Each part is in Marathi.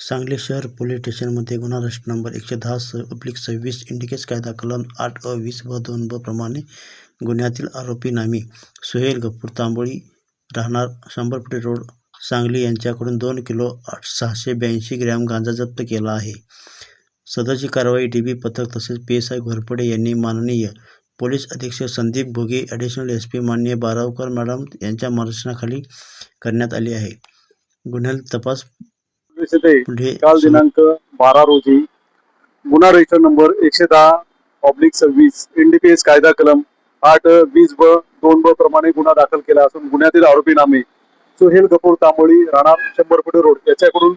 सांगली शहर पोलीस स्टेशनमध्ये गुन्हा रजिस्टर नंबर 110/26 इंडिकेस कायदा कलम 8 अ 20 व 2 ब प्रमाणे गुन्ह्यातील आरोपी नामी सोहेल गफूर तांबोळी राहणार 100 फुटे रोड सांगली यांच्याकडून 2 किलो 682 ग्रॅम गांजा जप्त केला आहे. सदरची कारवाई डीबी पथक तसेच PSI घोरपडे यांनी माननीय पोलीस अधीक्षक संदीप भोगे, ॲडिशनल SP माननीय बारावकर मॅडम यांच्या मार्गदर्शनाखाली करण्यात आली आहे. गुन्ह्यातील तपास पुढे काल दिनांक 12 रोजी गुन्हा रजिस्टर नंबर 110/26 NDPS कायदा कलम 8-20 ब 2 ब प्रमाणे गुन्हा दाखल केला असून गुन्ह्यातील आरोपी नामे सोहेल गफूर तांबोळी राहणार 100 फुटे रोड याच्याकडून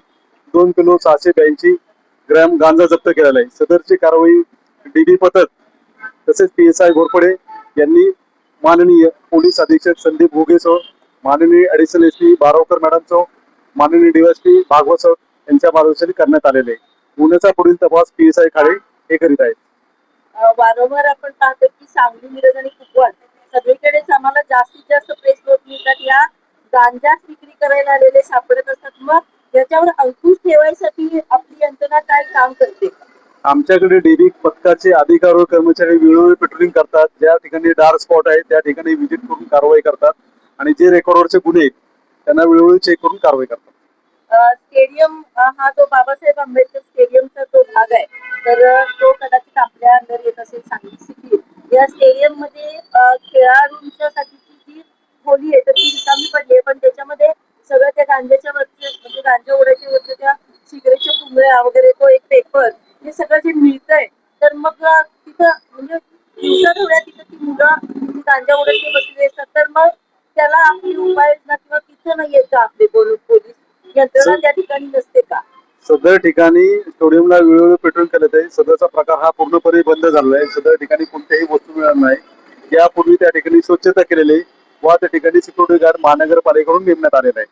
2 किलो 682 ग्रॅम गांजा जप्त केलेला आहे. सदरची कारवाई डीबी पथक तसेच PSI घोरपडे यांनी माननीय पोलीस अधीक्षक संदीप भोगेसह माननीय ॲडिशनल SP बारावकर मॅडमसह माननीय DSP भागवत सर यांच्या मार्गदर्शनाने करण्यात आलेले आहे. गुन्ह्याचा पुढील तपास PSI खाडे हे करीत आहेत. वारंवार आपण पाहतो की सांगली, मिरज आणि कुपवाड सगळीकडेच आम्हाला जास्तीत जास्त प्रेस नोट मिळतात. या गांजा विक्री करायला आलेले सापडत असतात. मग याच्यावर अंकुश ठेवायसाठी आपली यंत्रणा काय काम करते? आमच्याकडे डीबी पथकाचे अधिकारी व कर्मचारी वेळोवेळी पेट्रोलिंग करतात. ज्या ठिकाणी डार्क स्पॉट आहे त्या ठिकाणी व्हिजिट करून कारवाई करतात आणि जे रेकॉर्डवरचे गुन्हे त्यांना वेळोवेळी चेक करून कारवाई करतात. स्टेडियम हा जो बाबासाहेब आंबेडकर स्टेडियमचा जो भाग आहे तर तो कदाचित आपल्या अंडर येत असेल सांगली सिटी. या स्टेडियम मध्ये खेळाडूंच्या साठीची जी खोली आहे तर ती रिकामी पडली आहे, पण त्याच्यामध्ये सगळं त्या गांजाच्या वरती म्हणजे गांजा ओढायच्या वरती त्या सिगरेटच्या पुंगळ्या वगैरे तो एक पेपर हे सगळं जे मिळतंय तर मग तिथं म्हणजे दिवसाढवळ्या तिथं ती मुलं गांजा ओढत बसलेली असतात. तर मग त्याला आपली उपाययोजना किंवा तिथं नाही येत का आपले पोलीस यंत्रणा त्या ठिकाणी नसते का? सदर ठिकाणी स्टेडियमला वेळोवेळी पेट्रोल केलं आहे. सदरचा प्रकार हा पूर्णपणे बंद झालेला आहे. सदर ठिकाणी कोणत्याही वस्तू मिळणार नाही. यापूर्वी त्या ठिकाणी स्वच्छता केलेली आहे व त्या ठिकाणी सिक्युरिटी गार्ड महानगरपालिकेकडून नेमण्यात आलेला आहे.